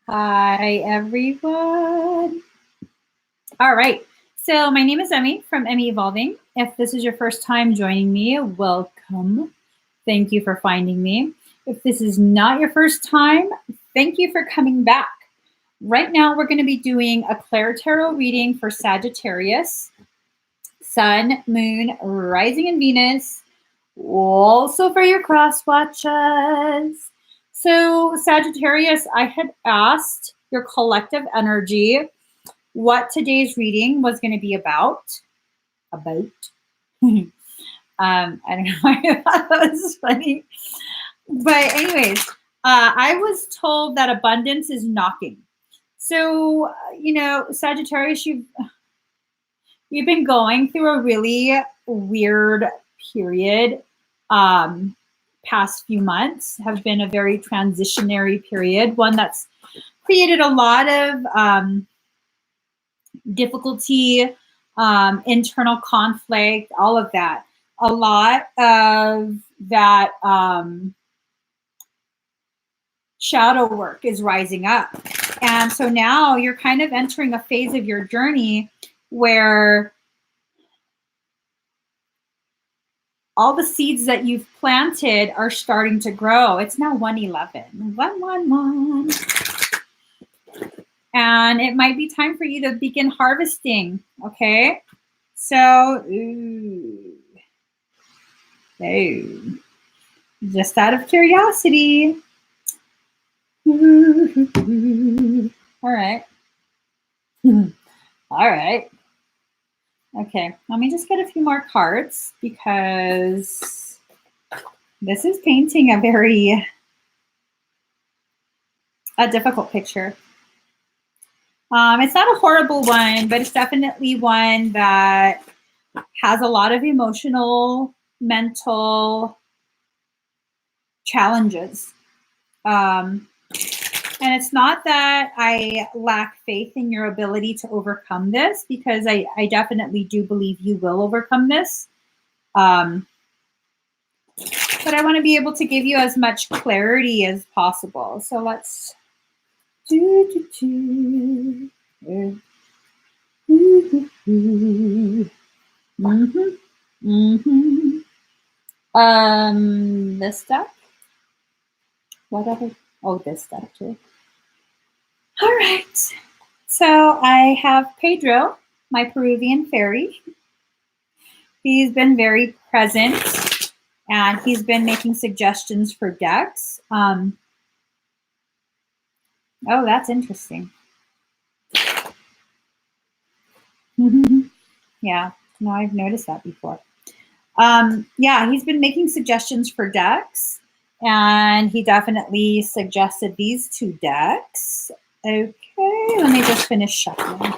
Hi, everyone. All right. So my name is Emmy from Emmy Evolving. If this is your first time joining me, welcome. Thank you for finding me. If this is not your first time, thank you for coming back. Right now, we're going to be doing a ClairTarot reading for Sagittarius, Sun, Moon, Rising, and Venus. Also for your cross watches. So Sagittarius, I had asked your collective energy what today's reading was going to be about. I don't know why I thought that was funny. But anyways, I was told that abundance is knocking. So, Sagittarius, you've been going through a really weird period. Past few months have been a very transitionary period, one that's created a lot of difficulty, internal conflict, all of that. A lot of that shadow work is rising up. And so now you're kind of entering a phase of your journey where all the seeds that you've planted are starting to grow. It's now 111. 111. And it might be time for you to begin harvesting, okay? So, just out of curiosity. All right. All right. Okay, let me just get a few more cards because this is painting a very difficult picture. It's not a horrible one, but it's definitely one that has a lot of emotional, mental challenges. And it's not that I lack faith in your ability to overcome this, because I definitely do believe you will overcome this. But I want to be able to give you as much clarity as possible. So let's this deck. Whatever. Oh, this deck too. All right. So I have Pedro, my Peruvian fairy. He's been very present and he's been making suggestions for decks. Oh, that's interesting. Yeah, no, I've noticed that before. Yeah, he's been making suggestions for decks, and he definitely suggested these two decks. Okay, let me just finish shuffling.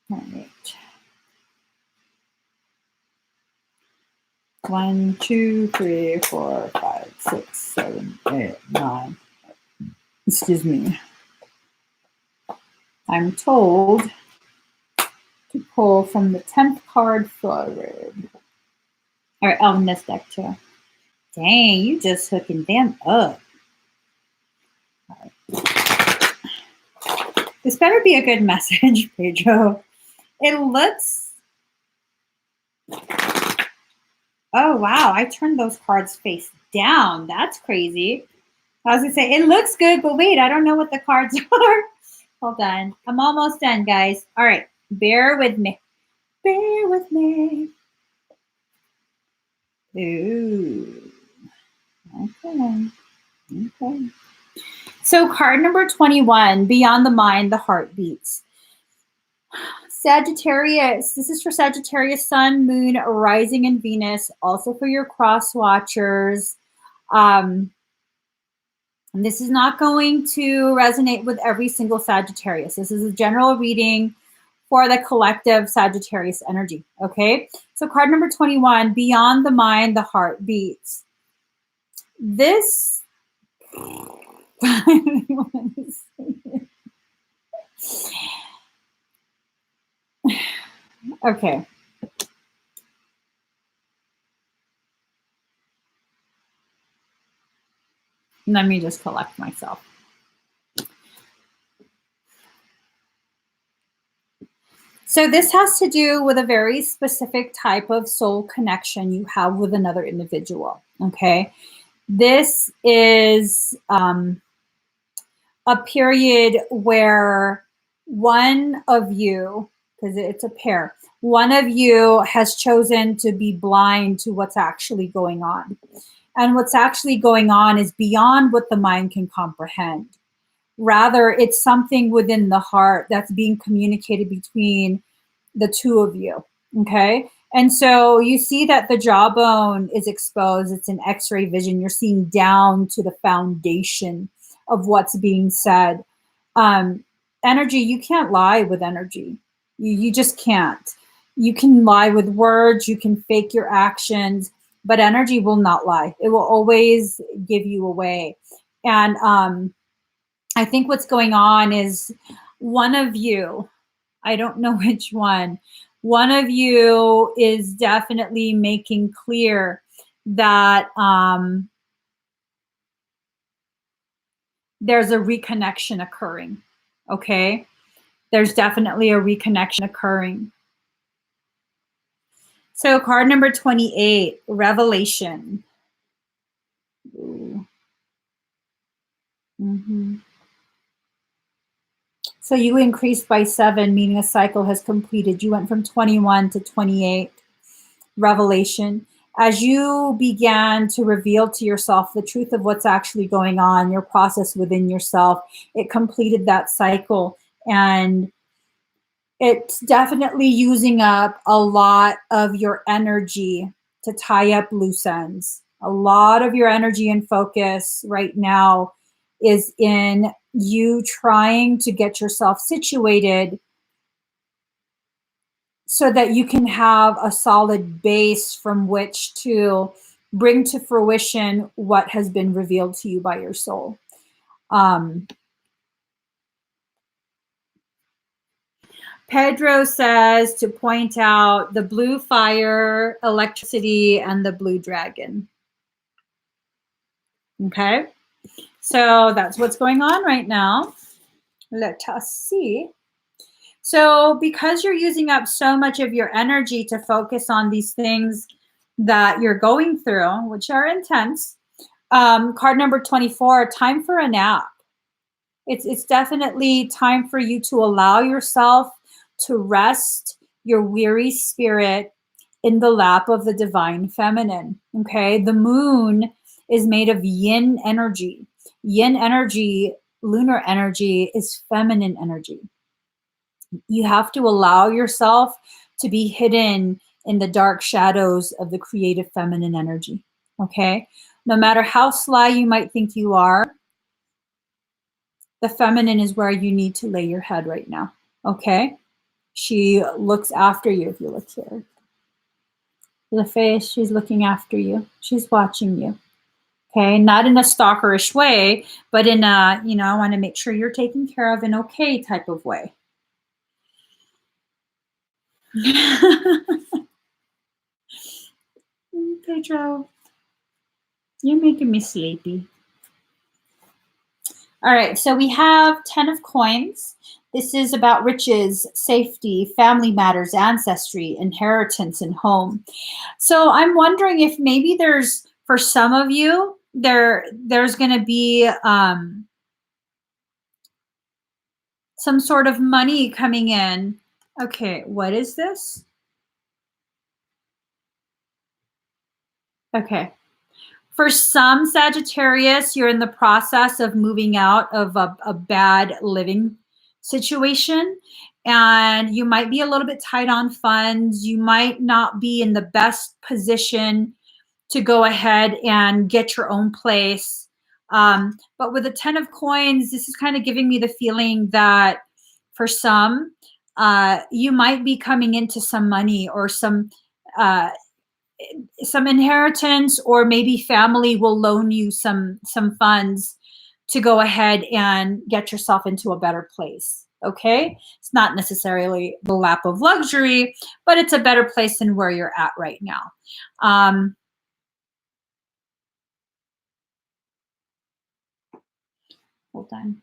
All right. 1, 2, 3, 4, 5, 6, 7, 8, 9. Excuse me. I'm told to pull from the 10th card forward. All right, on this deck too. Dang, you just hooking them up. All right. This better be a good message, Pedro. It looks... Oh, wow, I turned those cards face down. That's crazy. I was going to say, it looks good, but wait, I don't know what the cards are. Hold on. I'm almost done, guys. All right, bear with me. Bear with me. Ooh. Okay. Okay. So card number 21, Beyond the Mind, the Heart Beats. Sagittarius, this is for Sagittarius, Sun, Moon, Rising, and Venus, also for your cross watchers. This is not going to resonate with every single Sagittarius. This is a general reading for the collective Sagittarius energy, okay? So card number 21, Beyond the Mind, the Heart Beats. This... Okay. Let me just collect myself. So this has to do with a very specific type of soul connection you have with another individual, okay? This is a period where one of you, because it's a pair, one of you has chosen to be blind to what's actually going on. And what's actually going on is beyond what the mind can comprehend. Rather, it's something within the heart that's being communicated between the two of you, okay? And so you see that the jawbone is exposed. It's an x-ray vision. You're seeing down to the foundation of what's being said. Energy, you can't lie with energy. You just can't. You can lie with words. You can fake your actions, but energy will not lie. It will always give you away. And I think what's going on is one of you, I don't know which one of you is definitely making clear that there's a reconnection occurring, okay? There's definitely a reconnection occurring. So card number 28, revelation. So you increased by 7, meaning a cycle has completed. You went from 21 to 28. Revelation. As you began to reveal to yourself the truth of what's actually going on, your process within yourself, it completed that cycle. And it's definitely using up a lot of your energy to tie up loose ends. A lot of your energy and focus right now is in you trying to get yourself situated so that you can have a solid base from which to bring to fruition what has been revealed to you by your soul. Pedro says to point out the blue fire, electricity, and the blue dragon. Okay, so that's what's going on right now. Let us see. So because you're using up so much of your energy to focus on these things that you're going through, which are intense, card number 24, time for a nap. It's definitely time for you to allow yourself to rest your weary spirit in the lap of the divine feminine, okay? The moon is made of yin energy. Yin energy, lunar energy, is feminine energy. You have to allow yourself to be hidden in the dark shadows of the creative feminine energy, okay? No matter how sly you might think you are, the feminine is where you need to lay your head right now, okay? She looks after you. If you look here, the face, she's looking after you. She's watching you, okay? Not in a stalkerish way, but in a, I want to make sure you're taken care of in okay type of way. Pedro, you're making me sleepy. All right, so we have 10 of coins. This is about riches, safety, family matters, ancestry, inheritance, and home. So I'm wondering if maybe there's, for some of you, there's going to be some sort of money coming in. Okay, what is this? Okay. For some Sagittarius, you're in the process of moving out of a bad living situation, and you might be a little bit tight on funds. You might not be in the best position to go ahead and get your own place. But with the 10 of coins, this is kind of giving me the feeling that for some, you might be coming into some money or some inheritance, or maybe family will loan you some funds to go ahead and get yourself into a better place. Okay, it's not necessarily the lap of luxury, but it's a better place than where you're at right now. Hold on.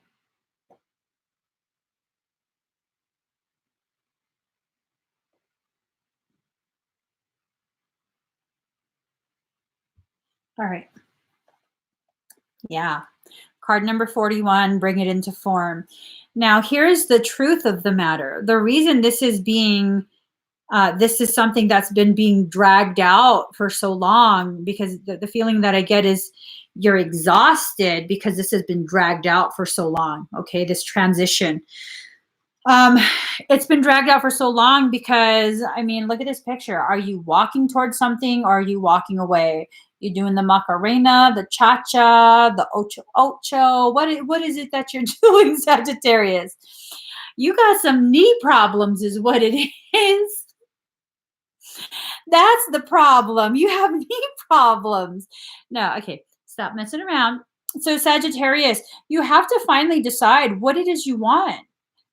All right. Yeah. Card number 41, bring it into form. Now, here's the truth of the matter. The reason this is being, this is something that's been being dragged out for so long, because the feeling that I get is you're exhausted because this has been dragged out for so long. Okay, this transition. It's been dragged out for so long because, I mean, look at this picture. Are you walking towards something or are you walking away? You're doing the Macarena, the Cha-Cha, the Ocho Ocho. What is it that you're doing, Sagittarius? You got some knee problems is what it is. That's the problem. You have knee problems. No, okay. Stop messing around. So Sagittarius, you have to finally decide what it is you want.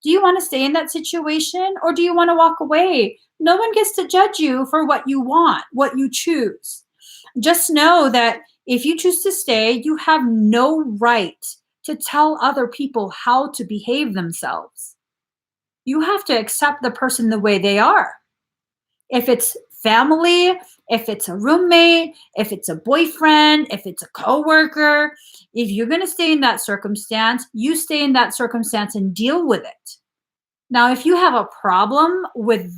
Do you want to stay in that situation or do you want to walk away? No one gets to judge you for what you want, what you choose. Just know that if you choose to stay, you have no right to tell other people how to behave themselves. You have to accept the person the way they are. If it's family, if it's a roommate, if it's a boyfriend, if it's a coworker, if you're going to stay in that circumstance, you stay in that circumstance and deal with it. Now, if you have a problem with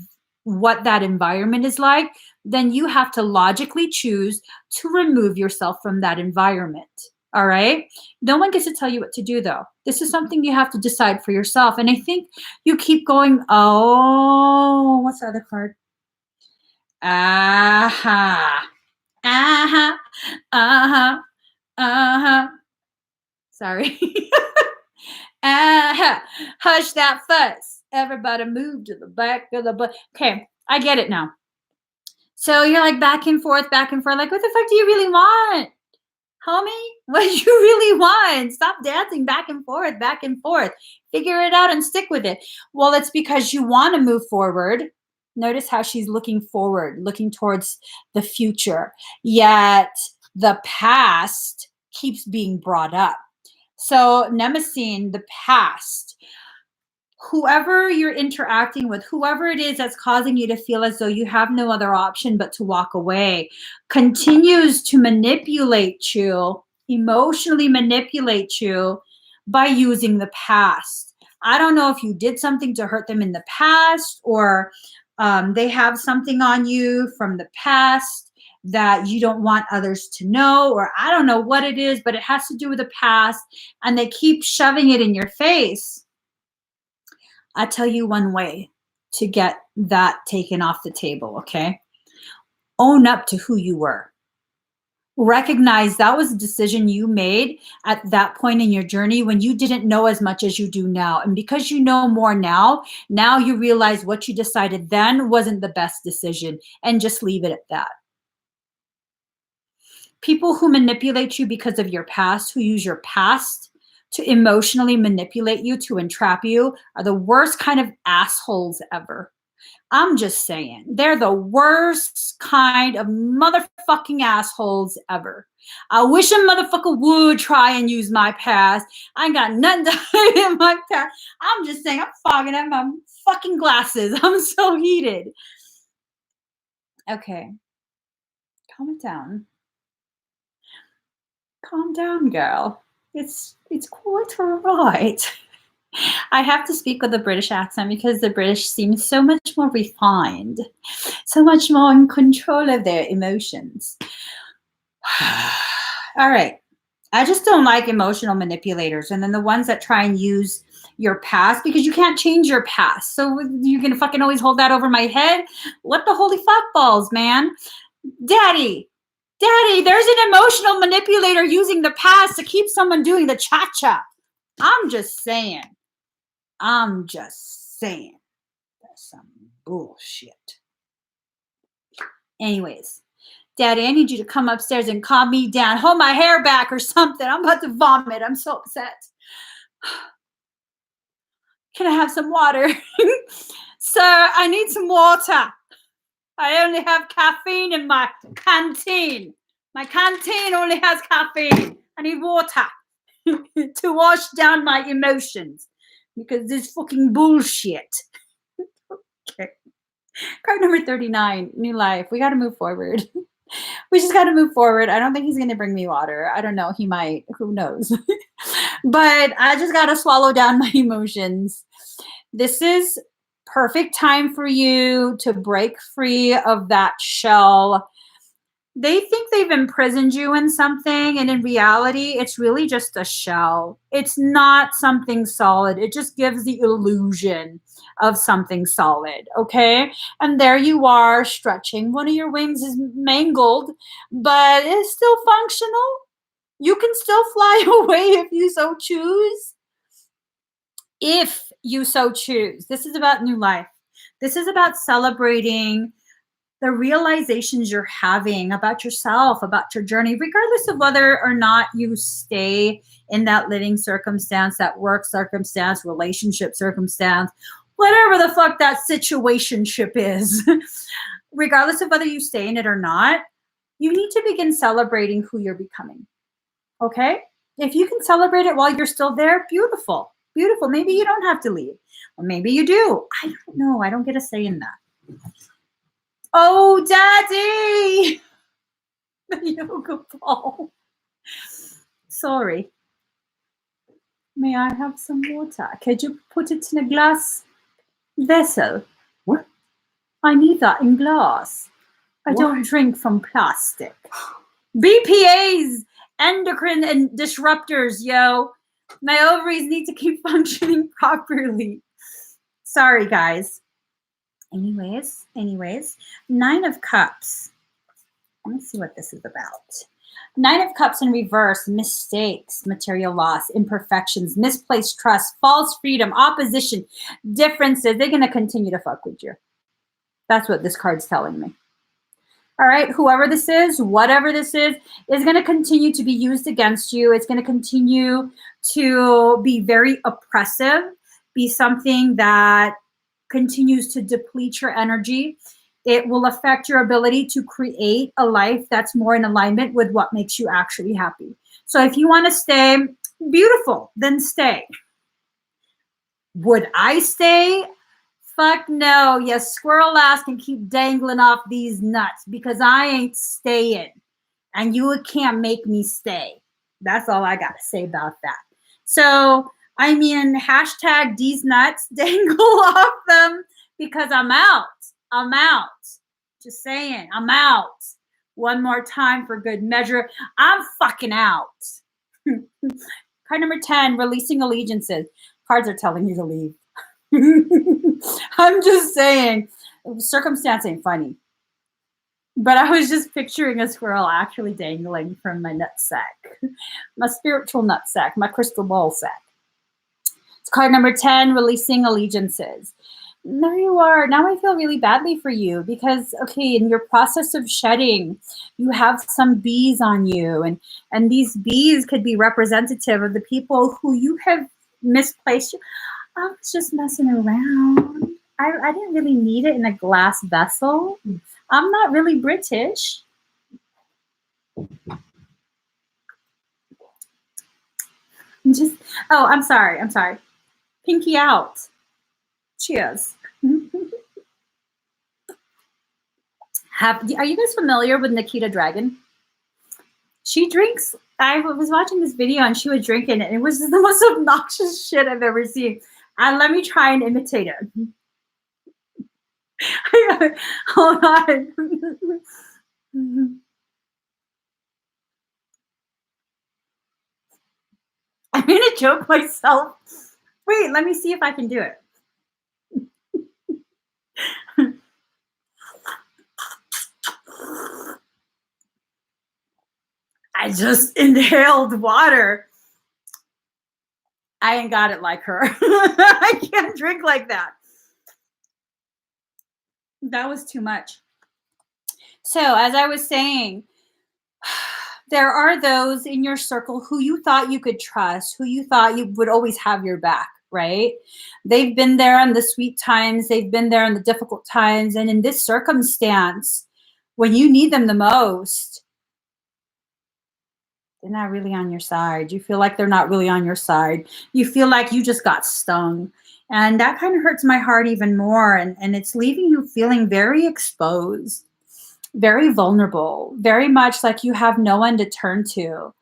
what that environment is like, then you have to logically choose to remove yourself from that environment. All right. No one gets to tell you what to do, though. This is something you have to decide for yourself. And I think you keep going, oh, what's the other card? Aha. Uh-huh. Uh-huh. Uh-huh. Sorry. Uh-huh. Hush that fuss. Everybody move to the back of the bus. Okay, I get it now. So you're like back and forth, like, what the fuck do you really want? Homie, what do you really want? Stop dancing back and forth, back and forth. Figure it out and stick with it. Well, it's because you want to move forward. Notice how she's looking forward, looking towards the future. Yet the past keeps being brought up. So Nemesine, the past, whoever you're interacting with, whoever it is that's causing you to feel as though you have no other option but to walk away, continues to manipulate you, emotionally manipulate you by using the past. I don't know if you did something to hurt them in the past, or they have something on you from the past that you don't want others to know, or I don't know what it is, but it has to do with the past, and they keep shoving it in your face. I tell you one way to get that taken off the table, okay? Own up to who you were. Recognize that was a decision you made at that point in your journey when you didn't know as much as you do now. And because you know more now you realize what you decided then wasn't the best decision, and just leave it at that. People who manipulate you because of your past, who use your past to emotionally manipulate you, to entrap you, are the worst kind of assholes ever. I'm just saying, they're the worst kind of motherfucking assholes ever. I wish a motherfucker would try and use my past. I ain't got nothing to hide in my past. I'm just saying, I'm fogging up my fucking glasses. I'm so heated. Okay. Calm it down. Calm down, girl. It's quite all right. I have to speak with a British accent because the British seem so much more refined, so much more in control of their emotions. All right. I just don't like emotional manipulators. And then the ones that try and use your past, because you can't change your past. So you're going to fucking always hold that over my head? What the holy fuck balls, man? Daddy, there's an emotional manipulator using the past to keep someone doing the cha-cha. I'm just saying. That's some bullshit. Anyways, Daddy, I need you to come upstairs and calm me down. Hold my hair back or something. I'm about to vomit. I'm so upset. Can I have some water? Sir, I need some water. I only have caffeine in my canteen. My canteen only has caffeine. I need water. to wash down my emotions because this fucking bullshit. Okay. Card number 39, new life. We got to move forward. We just got to move forward. I don't think he's going to bring me water. I don't know. He might. Who knows? But I just got to swallow down my emotions. This is perfect time for you to break free of that shell. They think they've imprisoned you in something, and in reality, it's really just a shell. It's not something solid. It just gives the illusion of something solid, okay? And there you are, stretching. One of your wings is mangled, but it's still functional. You can still fly away if you so choose. If you so choose. This is about new life. This is about celebrating the realizations you're having about yourself, about your journey, regardless of whether or not you stay in that living circumstance, that work circumstance, relationship circumstance, whatever the fuck that situationship is. Regardless of whether you stay in it or not, you need to begin celebrating who you're becoming. Okay? If you can celebrate it while you're still there, beautiful. Beautiful. Maybe you don't have to leave. Or maybe you do. I don't know. I don't get a say in that. Oh, Daddy! The yoga ball. Sorry. May I have some water? Could you put it in a glass vessel? What? I need that in glass. I don't drink from plastic. BPAs, endocrine and disruptors, yo. My ovaries need to keep functioning properly. Sorry, guys. Anyways, 9 of Cups. Let me see what this is about. 9 of Cups in reverse, mistakes, material loss, imperfections, misplaced trust, false freedom, opposition, differences. They're going to continue to fuck with you. That's what this card's telling me. All right, whoever this is, whatever this is going to continue to be used against you. It's going to continue to be very oppressive, be something that continues to deplete your energy. It will affect your ability to create a life that's more in alignment with what makes you actually happy. So if you want to stay, beautiful, then stay. Would I stay? Fuck no. You squirrel ass can keep dangling off these nuts because I ain't staying. And you can't make me stay. That's all I got to say about that. So, I mean, hashtag these nuts, dangle off them because I'm out. I'm out. Just saying, I'm out. One more time for good measure. I'm fucking out. Card number 10, releasing allegiances. Cards are telling you to leave. I'm just saying, circumstance ain't funny. But I was just picturing a squirrel actually dangling from my nutsack. My spiritual nutsack, my crystal ball sack. It's card number 10, releasing allegiances. There you are. Now I feel really badly for you because, okay, in your process of shedding, you have some bees on you. And these bees could be representative of the people who you have misplaced. I was just messing around. I didn't really need it in a glass vessel. I'm not really British. I'm sorry. Pinky out. Cheers. Are you guys familiar with Nikita Dragon? She drinks. I was watching this video and she was drinking it. And it was the most obnoxious shit I've ever seen. Let me try and imitate it. Hold on. I'm going to choke myself. Wait, let me see if I can do it. I just inhaled water. I ain't got it like her. I can't drink like that. That was too much. So, as I was saying, there are those in your circle who you thought you could trust, who you thought you would always have your back, right? They've been there in the sweet times. They've been there in the difficult times. And in this circumstance, when you need them the most, they're not really on your side. You feel like they're not really on your side. You feel like you just got stung. And that kind of hurts my heart even more. And it's leaving you feeling very exposed, very vulnerable, very much like you have no one to turn to.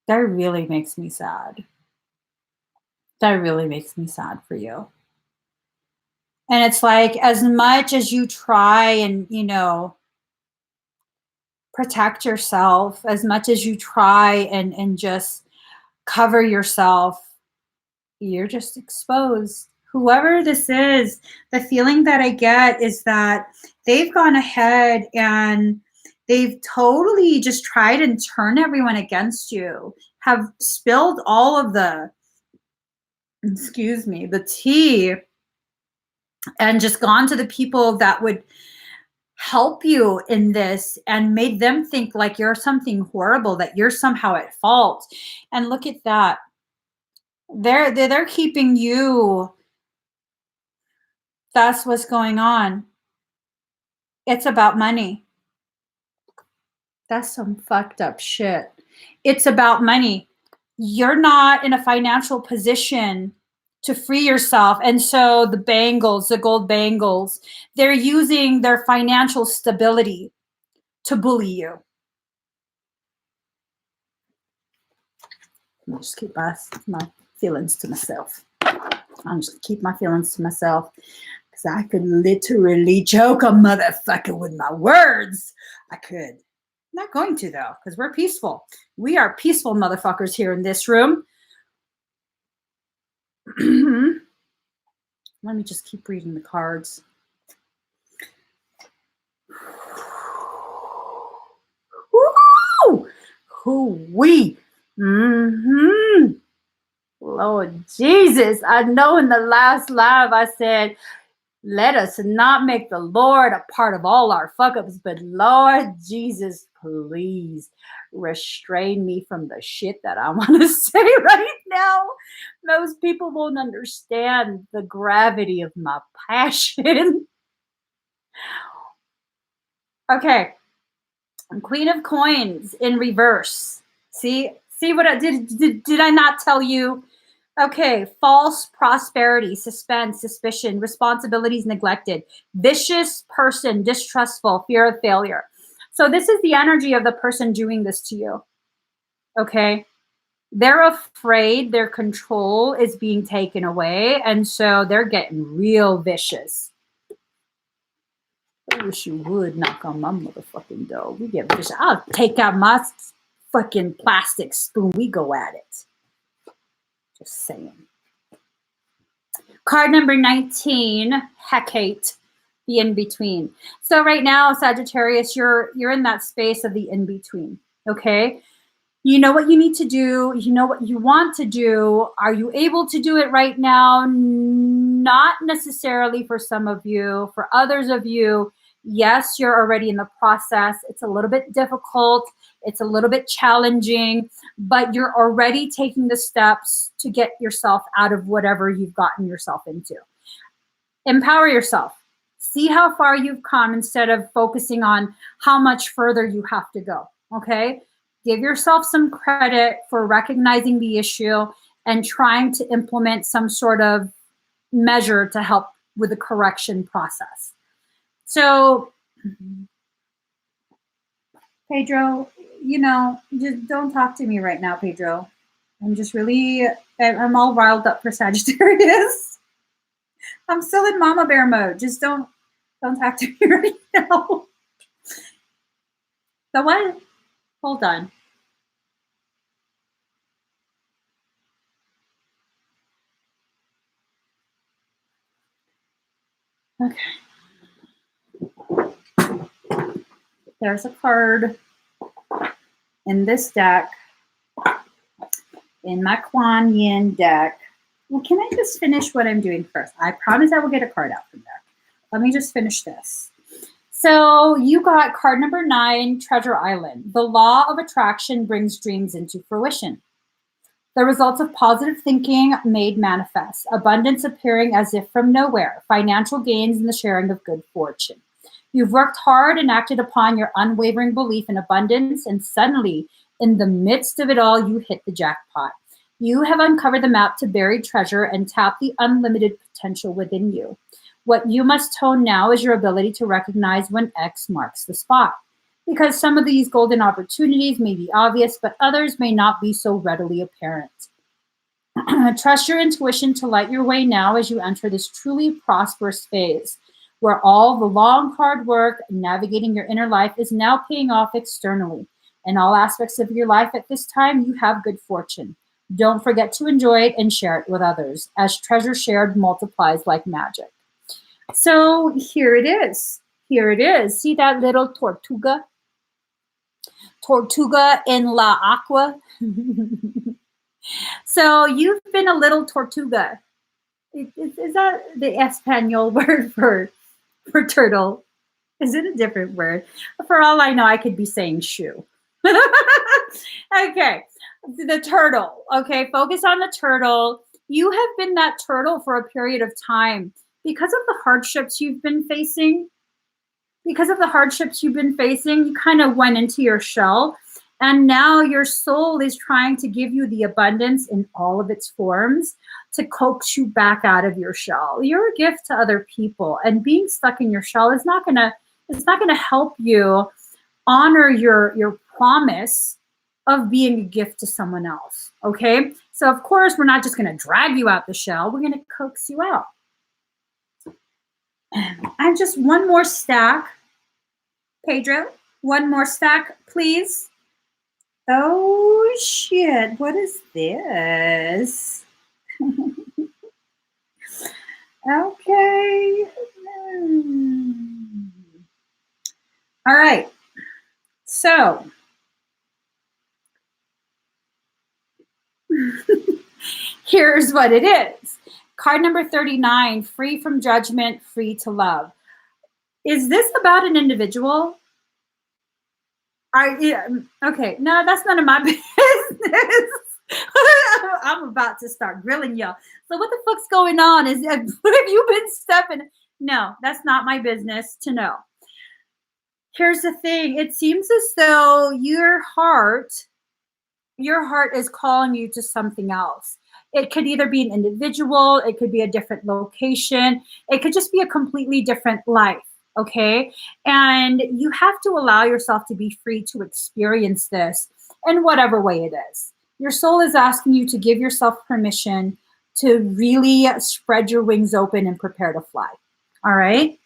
That really makes me sad. That really makes me sad for you. And it's like, as much as you try and, protect yourself, as much as you try and just cover yourself, you're just exposed. Whoever this is, the feeling that I get is that they've gone ahead and they've totally just tried and turned everyone against you, have spilled all of the tea, and just gone to the people that would help you in this and made them think like you're something horrible, that you're somehow at fault. And look at that. They're keeping you. That's what's going on. It's about money. That's some fucked up shit. It's about money. You're not in a financial position to free yourself. And so the bangles, the gold bangles, they're using their financial stability to bully you. I'll just keep my feelings to myself. I'm just keep my feelings to myself, because I could literally choke a motherfucker with my words. I could. I'm not going to, though, because we're peaceful. We are peaceful motherfuckers here in this room. Let me just keep reading the cards. Woo! Hoo-wee. Lord Jesus, I know in the last live I said, let us not make the Lord a part of all our fuck-ups, but Lord Jesus, please restrain me from the shit that I want to say right now. Most people won't understand the gravity of my passion. Okay. Queen of Coins in reverse. See what I did? Did I not tell you? Okay, false prosperity, suspense, suspicion, responsibilities neglected, vicious person, distrustful, fear of failure. So this is the energy of the person doing this to you. Okay, they're afraid their control is being taken away, and so they're getting real vicious. I wish you would knock on my motherfucking door. We get vicious. I'll take out my fucking plastic spoon. We go at it. Just saying. Card number 19, Hecate, the in-between. So right now, Sagittarius, you're in that space of the in-between, okay? You know what you need to do. You know what you want to do. Are you able to do it right now? Not necessarily for some of you. For others of you, yes, you're already in the process. It's a little bit difficult. It's a little bit challenging, but you're already taking the steps to get yourself out of whatever you've gotten yourself into. Empower yourself. See how far you've come instead of focusing on how much further you have to go, okay? Give yourself some credit for recognizing the issue and trying to implement some sort of measure to help with the correction process. So, Pedro, just don't talk to me right now, Pedro. I'm all riled up for Sagittarius. I'm still in mama bear mode. Just don't talk to me right now. The what? Hold on. Okay. There's a card in this deck, in my Kuan Yin deck. Well, can I just finish what I'm doing first? I promise I will get a card out from there. Let me just finish this. So you got card number 9, Treasure Island. The law of attraction brings dreams into fruition. The results of positive thinking made manifest. Abundance appearing as if from nowhere. Financial gains and the sharing of good fortune. You've worked hard and acted upon your unwavering belief in abundance, and suddenly, in the midst of it all, you hit the jackpot. You have uncovered the map to buried treasure and tap the unlimited potential within you. What you must hone now is your ability to recognize when X marks the spot. Because some of these golden opportunities may be obvious, but others may not be so readily apparent. Trust your intuition to light your way now as you enter this truly prosperous phase, where all the long, hard work navigating your inner life is now paying off externally. In all aspects of your life at this time, you have good fortune. Don't forget to enjoy it and share it with others, as treasure shared multiplies like magic. So here it is. Here it is. See that little tortuga? Tortuga in la aqua. So you've been a little tortuga. Is that the Espanol word for turtle? Is it a different word? For all I know, I could be saying shoe. Okay, the turtle. Okay, focus on the turtle. You have been that turtle for a period of time because of the hardships you've been facing. Because of the hardships you've been facing, you kind of went into your shell. And now your soul is trying to give you the abundance in all of its forms to coax you back out of your shell. You're a gift to other people, and being stuck in your shell is not gonna help you honor your promise of being a gift to someone else. Okay, so of course we're not just gonna drag you out the shell. We're gonna coax you out. And just one more stack, Pedro. One more stack, please. Oh shit, what is this? Okay. All right. So here's what it is. Card number 39, free from judgment, free to love. Is this about an individual? Okay, no, that's none of my business. I'm about to start grilling y'all. So what the fuck's going on? What have you been stepping? No, that's not my business to know. Here's the thing. It seems as though your heart is calling you to something else. It could either be an individual, it could be a different location, it could just be a completely different life. Okay. And you have to allow yourself to be free to experience this in whatever way it is. Your soul is asking you to give yourself permission to really spread your wings open and prepare to fly. All right.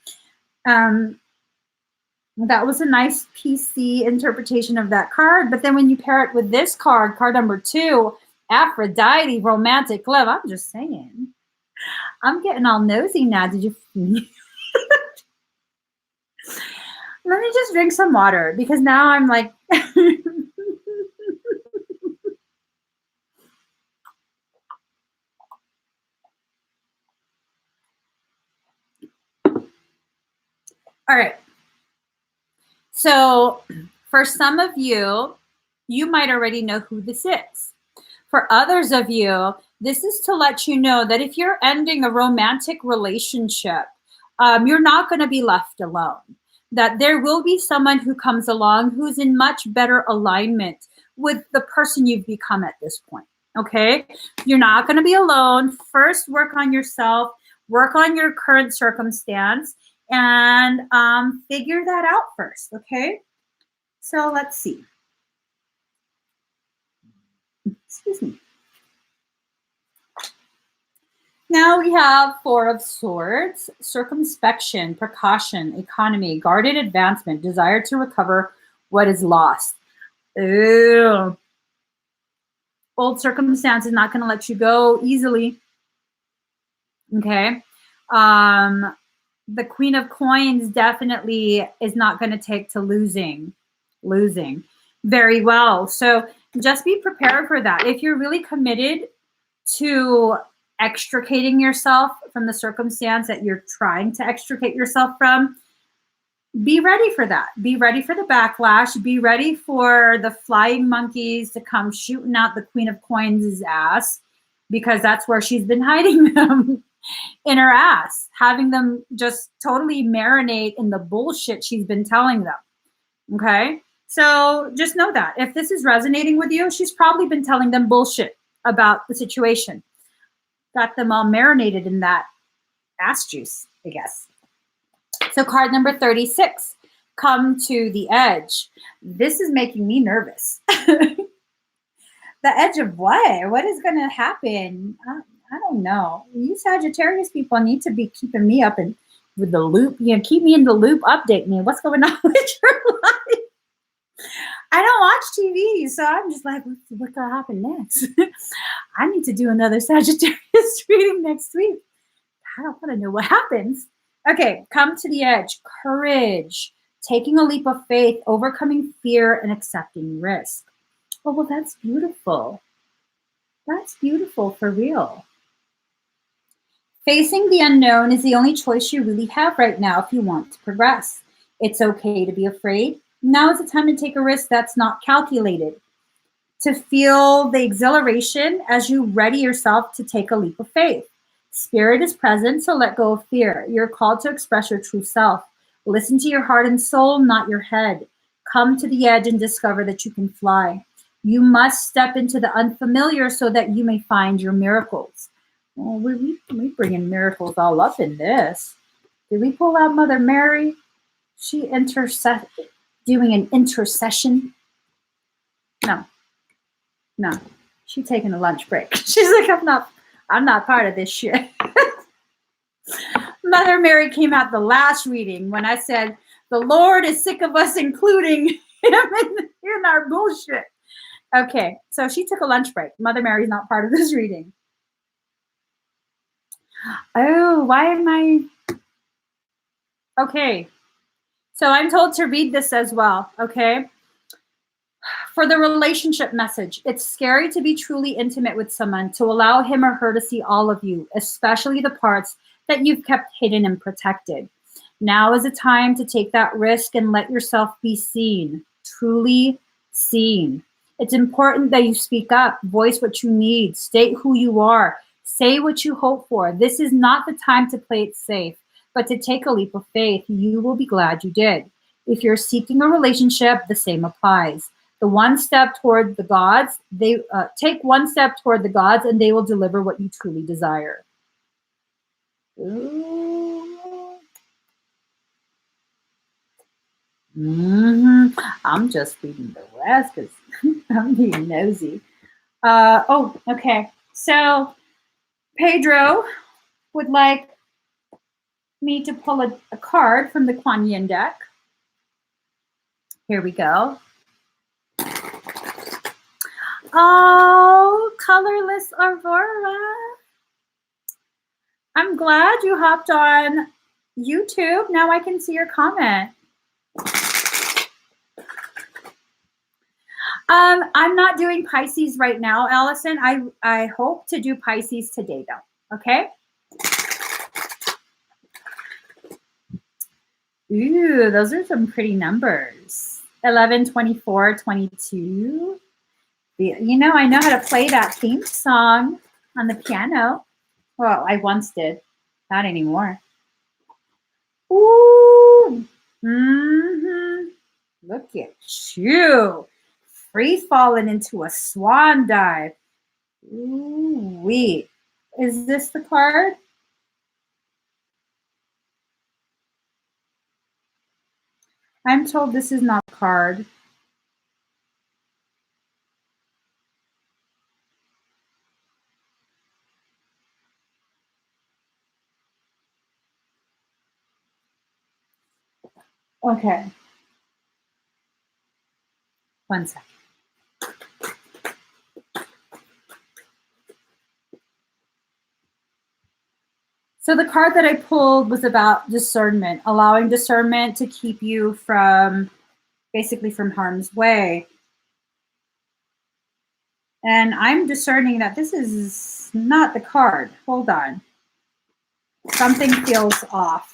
That was a nice PC interpretation of that card. But then when you pair it with this card, card number 2, Aphrodite, romantic love. I'm just saying. I'm getting all nosy now. Did you? Let me just drink some water because now I'm like, all right. So for some of you, you might already know who this is. For others of you, this is to let you know that if you're ending a romantic relationship, you're not going to be left alone. That there will be someone who comes along who's in much better alignment with the person you've become at this point, okay? You're not going to be alone. First, work on yourself, work on your current circumstance, and figure that out first, okay? So let's see. Excuse me. Now we have 4 of Swords, circumspection, precaution, economy, guarded advancement, desire to recover what is lost. Ew. Old circumstance is not going to let you go easily. Okay. The Queen of Coins definitely is not going to take to losing very well. So just be prepared for that. If you're really committed to extricating yourself from the circumstance that you're trying to extricate yourself from, be ready for that. Be ready for the backlash. Be ready for the flying monkeys to come shooting out the Queen of Coins' ass, because that's where she's been hiding them. in her ass, having them just totally marinate in the bullshit she's been telling them. Okay? So just know that if this is resonating with you, she's probably been telling them bullshit about the situation. Got them all marinated in that ass juice, I guess. So card number 36, come to the edge. This is making me nervous. The edge of what? What is going to happen? I don't know. You Sagittarius people need to be keeping me up with the loop. Keep me in the loop. Update me. What's going on with your life? I don't watch TV, so I'm just like, what's going to happen next? I need to do another Sagittarius reading next week. I don't want to know what happens. Okay, come to the edge. Courage. Taking a leap of faith, overcoming fear, and accepting risk. Oh, well, that's beautiful. That's beautiful for real. Facing the unknown is the only choice you really have right now if you want to progress. It's okay to be afraid. Now is the time to take a risk that's not calculated. To feel the exhilaration as you ready yourself to take a leap of faith. Spirit is present, so let go of fear. You're called to express your true self. Listen to your heart and soul, not your head. Come to the edge and discover that you can fly. You must step into the unfamiliar so that you may find your miracles. Well, we bringing miracles all up in this. Did we pull out Mother Mary? She doing an intercession? No. She's taking a lunch break. She's like, I'm not part of this shit. Mother Mary came out the last reading when I said, the Lord is sick of us including him in our bullshit. Okay, so she took a lunch break. Mother Mary's not part of this reading. Oh, why am I? Okay, so I'm told to read this as well, okay? For the relationship message, it's scary to be truly intimate with someone, to allow him or her to see all of you, especially the parts that you've kept hidden and protected. Now is the time to take that risk and let yourself be seen, truly seen. It's important that you speak up, voice what you need, state who you are, say what you hope for. This is not the time to play it safe, but to take a leap of faith. You will be glad you did. If you're seeking a relationship, the same applies. The one step toward the gods, they take one step toward the gods and they will deliver what you truly desire. Ooh. I'm just reading the rest because I'm being nosy. Okay. So Pedro would like me to pull a card from the Kuan Yin deck. Here we go. Oh, colorless Aurora. I'm glad you hopped on YouTube. Now I can see your comment. I'm not doing Pisces right now, Allison. I hope to do Pisces today, though. Okay? Ooh, those are some pretty numbers. 11, 24, 22. You know, I know how to play that theme song on the piano. Well, I once did. Not anymore. Ooh. Look at you. Free falling into a swan dive. Ooh, wait. Is this the card? I'm told this is not a card. Okay. One second. So the card that I pulled was about discernment, allowing discernment to keep you from, basically from harm's way. And I'm discerning that this is not the card. Hold on. Something feels off.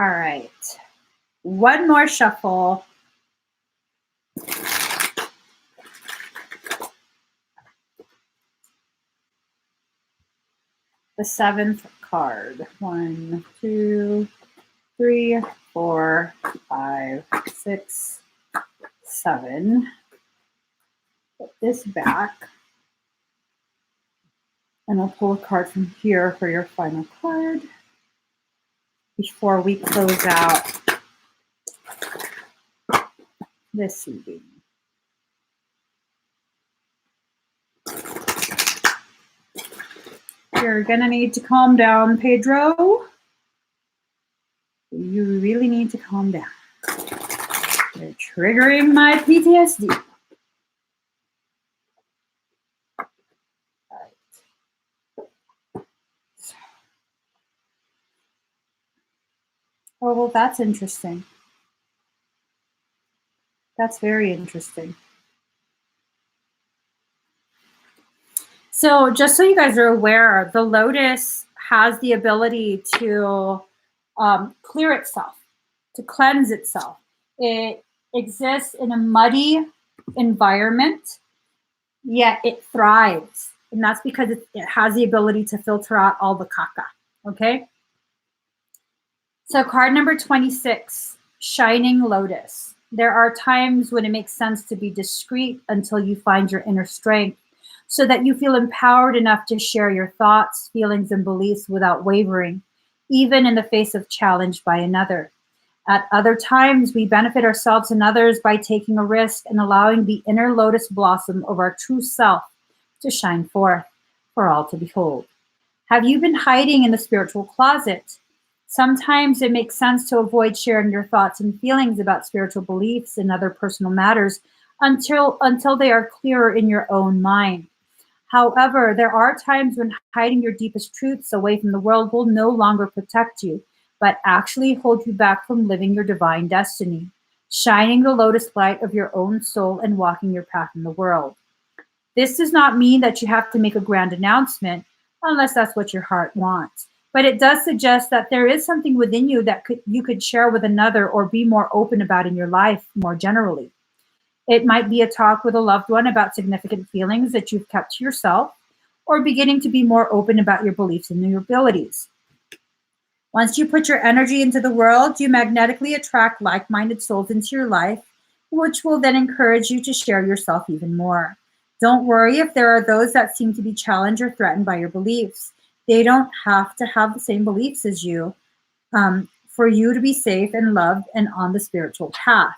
All right. One more shuffle. The 7th card. 1, 2, 3, 4, 5, 6, 7. Put this back. And I'll pull a card from here for your final card before we close out this reading. You're gonna need to calm down, Pedro. You really need to calm down. You're triggering my PTSD. Oh, well, that's interesting. That's very interesting. So just so you guys are aware, the lotus has the ability to clear itself, to cleanse itself. It exists in a muddy environment, yet it thrives. And that's because it has the ability to filter out all the caca, okay? So card number 26, Shining Lotus. There are times when it makes sense to be discreet until you find your inner strength, so that you feel empowered enough to share your thoughts, feelings, and beliefs without wavering, even in the face of challenge by another. At other times, we benefit ourselves and others by taking a risk and allowing the inner lotus blossom of our true self to shine forth for all to behold. Have you been hiding in the spiritual closet? Sometimes it makes sense to avoid sharing your thoughts and feelings about spiritual beliefs and other personal matters until they are clearer in your own mind. However, there are times when hiding your deepest truths away from the world will no longer protect you, but actually hold you back from living your divine destiny, shining the lotus light of your own soul and walking your path in the world. This does not mean that you have to make a grand announcement, unless that's what your heart wants. But it does suggest that there is something within you that you could share with another or be more open about in your life more generally. It might be a talk with a loved one about significant feelings that you've kept to yourself, or beginning to be more open about your beliefs and your abilities. Once you put your energy into the world, you magnetically attract like-minded souls into your life, which will then encourage you to share yourself even more. Don't worry if there are those that seem to be challenged or threatened by your beliefs. They don't have to have the same beliefs as you for you to be safe and loved and on the spiritual path.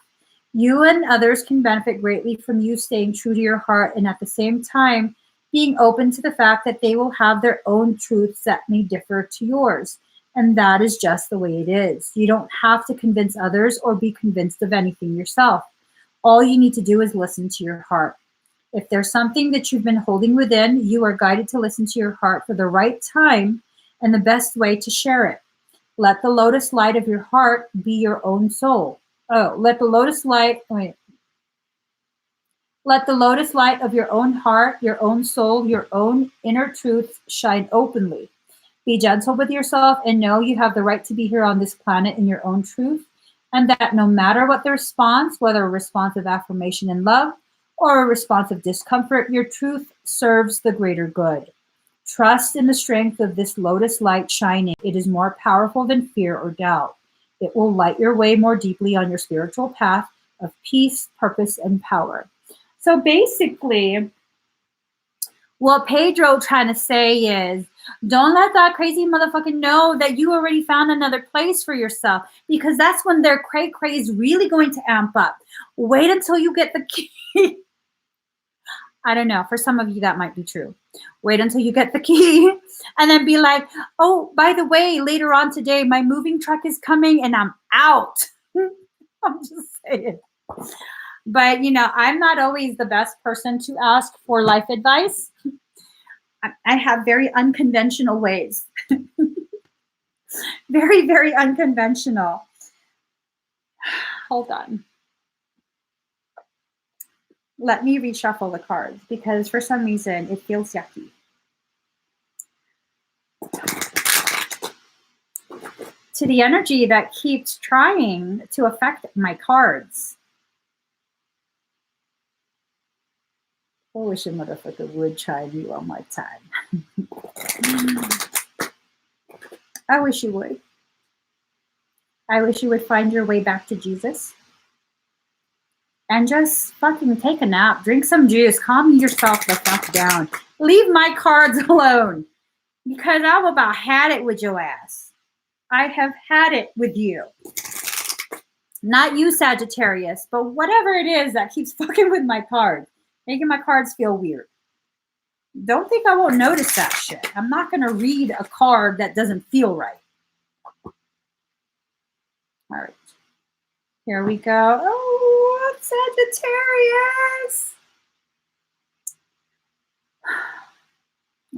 You and others can benefit greatly from you staying true to your heart and at the same time being open to the fact that they will have their own truths that may differ to yours. And that is just the way it is. You don't have to convince others or be convinced of anything yourself. All you need to do is listen to your heart. If there's something that you've been holding within, you are guided to listen to your heart for the right time and the best way to share it. Let the lotus light of your heart be your own soul. Let the lotus light of your own heart, your own soul, your own inner truths shine openly. Be gentle with yourself and know you have the right to be here on this planet in your own truth, and that no matter what the response, whether a response of affirmation and love or a response of discomfort, your truth serves the greater good. Trust in the strength of this lotus light shining. It is more powerful than fear or doubt. It will light your way more deeply on your spiritual path of peace, purpose, and power. So basically, what Pedro trying to say is, don't let that crazy motherfucker know that you already found another place for yourself, because that's when their cray-cray is really going to amp up. Wait until you get the key. I don't know. For some of you, that might be true. Wait until you get the key and then be like, oh, by the way, later on today, my moving truck is coming and I'm out. I'm just saying. But, I'm not always the best person to ask for life advice. I have very unconventional ways. Very, very unconventional. Hold on. Let me reshuffle the cards because for some reason it feels yucky. to the energy that keeps trying to affect my cards. I wish a motherfucker would try me one more time. I wish you would. I wish you would find your way back to Jesus. And just fucking take a nap, drink some juice, calm yourself the fuck down. Leave my cards alone. Because I've about had it with your ass. I have had it with you. Not you, Sagittarius, but whatever it is that keeps fucking with my cards, making my cards feel weird. Don't think I won't notice that shit. I'm not going to read a card that doesn't feel right. All right. Here we go. Oh, Sagittarius.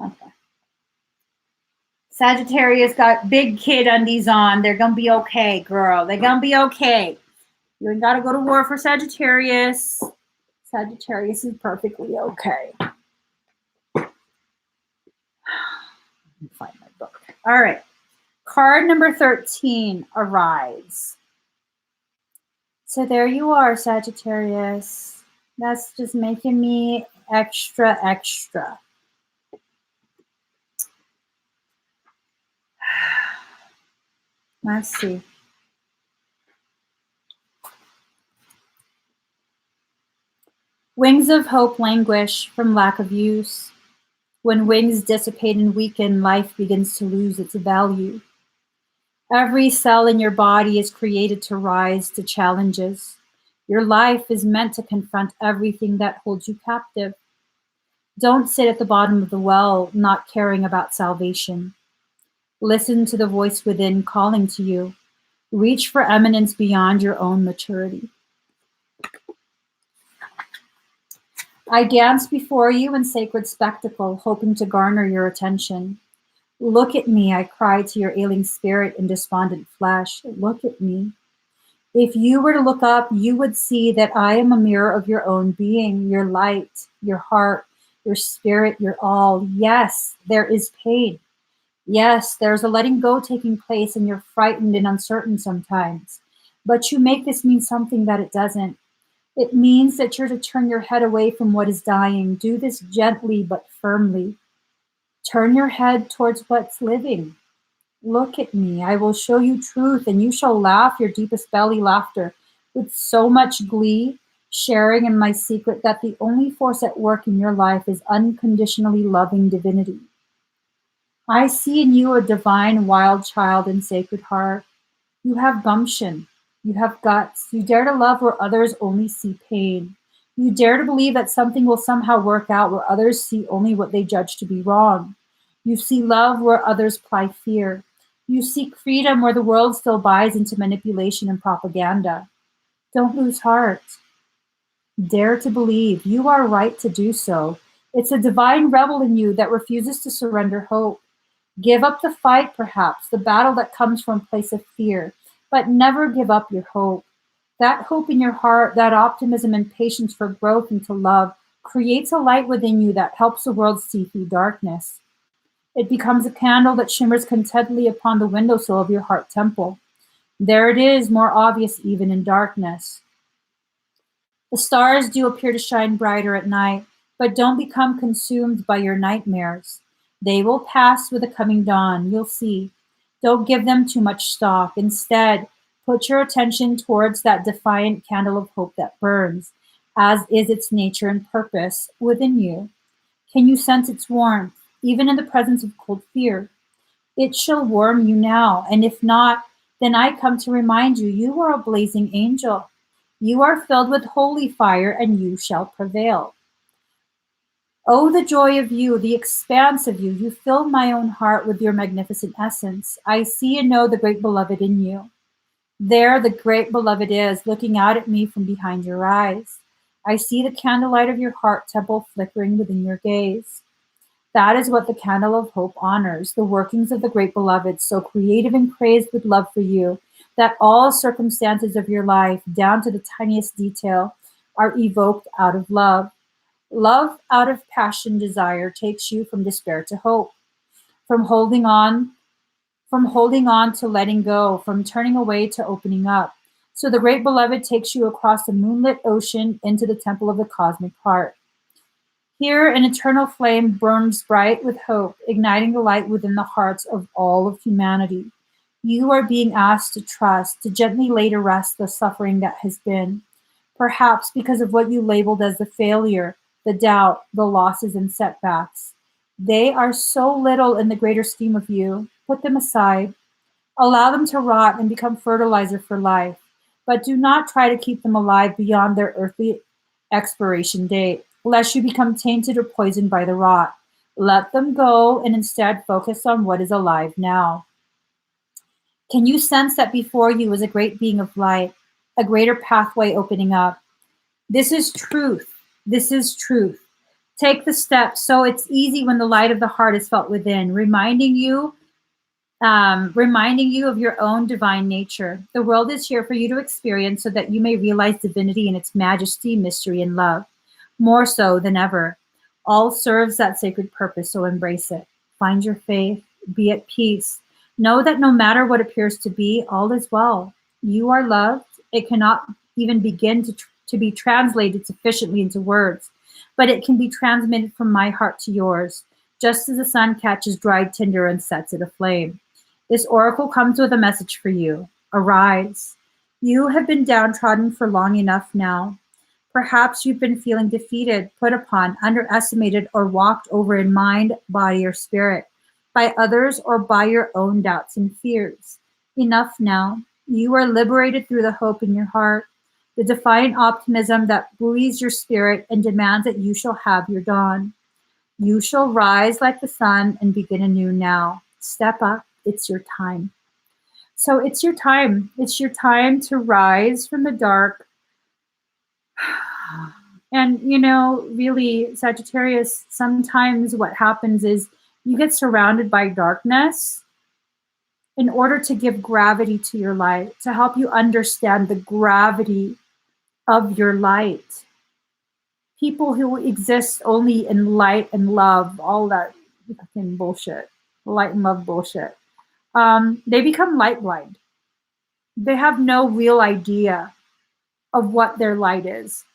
Okay. Sagittarius got big kid undies on. They're going to be okay, girl. They're going to be okay. You ain't got to go to war for Sagittarius. Sagittarius is perfectly okay. Let me find my book. All right. Card number 13, Arise. So there you are, Sagittarius. That's just making me extra, extra. Let's see. Wings of hope languish from lack of use. When wings dissipate and weaken, life begins to lose its value. Every cell in your body is created to rise to challenges. Your life is meant to confront everything that holds you captive. Don't sit at the bottom of the well, not caring about salvation. Listen to the voice within calling to you. Reach for eminence beyond your own maturity. I dance before you in sacred spectacle, hoping to garner your attention. Look at me, I cry to your ailing spirit and despondent flesh. Look at me. If you were to look up, you would see that I am a mirror of your own being, your light, your heart, your spirit, your all. Yes, there is pain. Yes, there's a letting go taking place and you're frightened and uncertain sometimes. But you make this mean something that it doesn't. It means that you're to turn your head away from what is dying. Do this gently but firmly. Turn your head towards what's living. Look at me. I will show you truth, and you shall laugh your deepest belly laughter with so much glee, sharing in my secret that the only force at work in your life is unconditionally loving divinity. I see in you a divine wild child and sacred heart. You have gumption. You have guts. You dare to love where others only see pain. You dare to believe that something will somehow work out where others see only what they judge to be wrong. You see love where others ply fear. You seek freedom where the world still buys into manipulation and propaganda. Don't lose heart. Dare to believe. You are right to do so. It's a divine rebel in you that refuses to surrender hope. Give up the fight, perhaps, the battle that comes from a place of fear, but never give up your hope. That hope in your heart, that optimism and patience for growth into love, creates a light within you that helps the world see through darkness. It becomes a candle that shimmers contentedly upon the windowsill of your heart temple. There it is, more obvious even in darkness. The stars do appear to shine brighter at night, but don't become consumed by your nightmares. They will pass with the coming dawn, you'll see. Don't give them too much stock. Instead, put your attention towards that defiant candle of hope that burns, as is its nature and purpose within you. Can you sense its warmth, even in the presence of cold fear? It shall warm you now, and if not, then I come to remind you, you are a blazing angel. You are filled with holy fire, and you shall prevail. Oh, the joy of you, the expanse of you. You fill my own heart with your magnificent essence. I see and know the great beloved in you. There the great beloved is, looking out at me from behind your eyes. I see the candlelight of your heart temple flickering within your gaze. That is what the candle of hope honors, the workings of the great beloved, so creative and crazed with love for you, that all circumstances of your life, down to the tiniest detail, are evoked out of love. Love out of passion desire takes you from despair to hope, from holding on from holding on to letting go, from turning away to opening up. So the great beloved takes you across the moonlit ocean into the temple of the cosmic heart. Here, an eternal flame burns bright with hope, igniting the light within the hearts of all of humanity. You are being asked to trust, to gently lay to rest the suffering that has been, perhaps because of what you labeled as the failure, the doubt, the losses, and setbacks. They are so little in the greater scheme of you. Put them aside. Allow them to rot and become fertilizer for life, but do not try to keep them alive beyond their earthly expiration date, lest you become tainted or poisoned by the rot. Let them go and instead focus on what is alive now. Can you sense that before you is a great being of light, a greater pathway opening up? This is truth. This is truth. Take the steps so it's easy when the light of the heart is felt within, reminding you of your own divine nature. The world is here for you to experience so that you may realize divinity in its majesty, mystery, and love, more so than ever. All serves that sacred purpose, so embrace it. Find your faith, be at peace. Know that no matter what appears to be, all is well. You are loved. It cannot even begin to be translated sufficiently into words, but it can be transmitted from my heart to yours, just as the sun catches dried tinder and sets it aflame. This oracle comes with a message for you. Arise. You have been downtrodden for long enough now. Perhaps you've been feeling defeated, put upon, underestimated, or walked over in mind, body, or spirit by others or by your own doubts and fears. Enough now. You are liberated through the hope in your heart, the defiant optimism that buoys your spirit and demands that you shall have your dawn. You shall rise like the sun and begin anew now. Step up. It's your time. So it's your time. It's your time to rise from the dark. And, really, Sagittarius, sometimes what happens is you get surrounded by darkness in order to give gravity to your light, to help you understand the gravity of your light. People who exist only in light and love, all that fucking bullshit, light and love bullshit, they become light blind. They have no real idea of what their light is.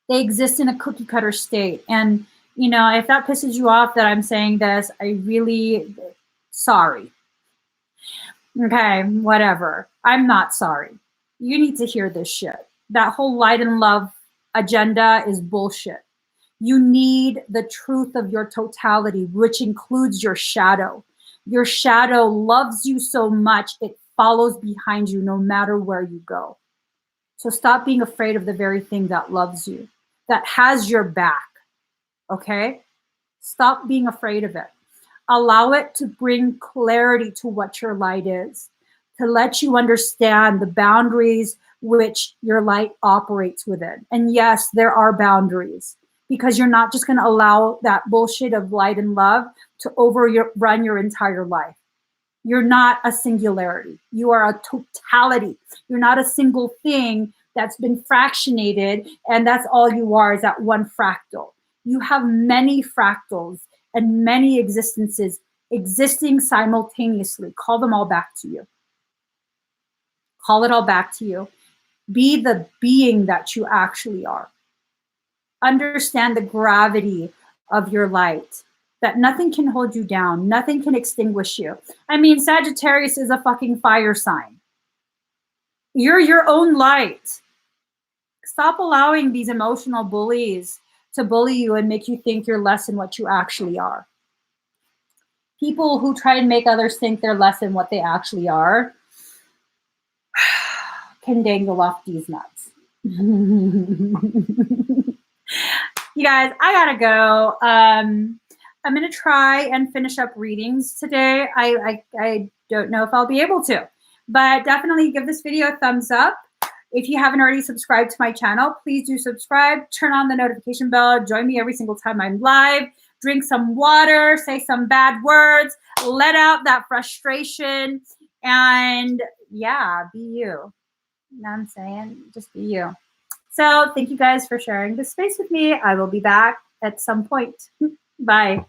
They exist in a cookie cutter state. And, if that pisses you off that I'm saying this, I really, sorry. Okay, whatever. I'm not sorry. You need to hear this shit. That whole light and love agenda is bullshit. You need the truth of your totality, which includes your shadow. Your shadow loves you so much, it follows behind you no matter where you go. So stop being afraid of the very thing that loves you, that has your back, okay? Stop being afraid of it. Allow it to bring clarity to what your light is, to let you understand the boundaries which your light operates within. And yes, there are boundaries, because you're not just going to allow that bullshit of light and love to overrun your entire life. You're not a singularity. You are a totality. You're not a single thing that's been fractionated and that's all you are, is that one fractal. You have many fractals and many existences existing simultaneously. Call them all back to you. Call it all back to you. Be the being that you actually are. Understand the gravity of your light, that nothing can hold you down. Nothing can extinguish you. I mean, Sagittarius is a fucking fire sign. You're your own light. Stop allowing these emotional bullies to bully you and make you think you're less than what you actually are. People who try and make others think they're less than what they actually are can dangle off these nuts. You guys, I gotta go. I'm gonna try and finish up readings today. I don't know if I'll be able to, but definitely give this video a thumbs up. If you haven't already subscribed to my channel, please do subscribe, turn on the notification bell, join me every single time I'm live, drink some water, say some bad words, let out that frustration, and yeah, be you. You know what I'm saying? Just be you. So thank you guys for sharing this space with me. I will be back at some point. Bye.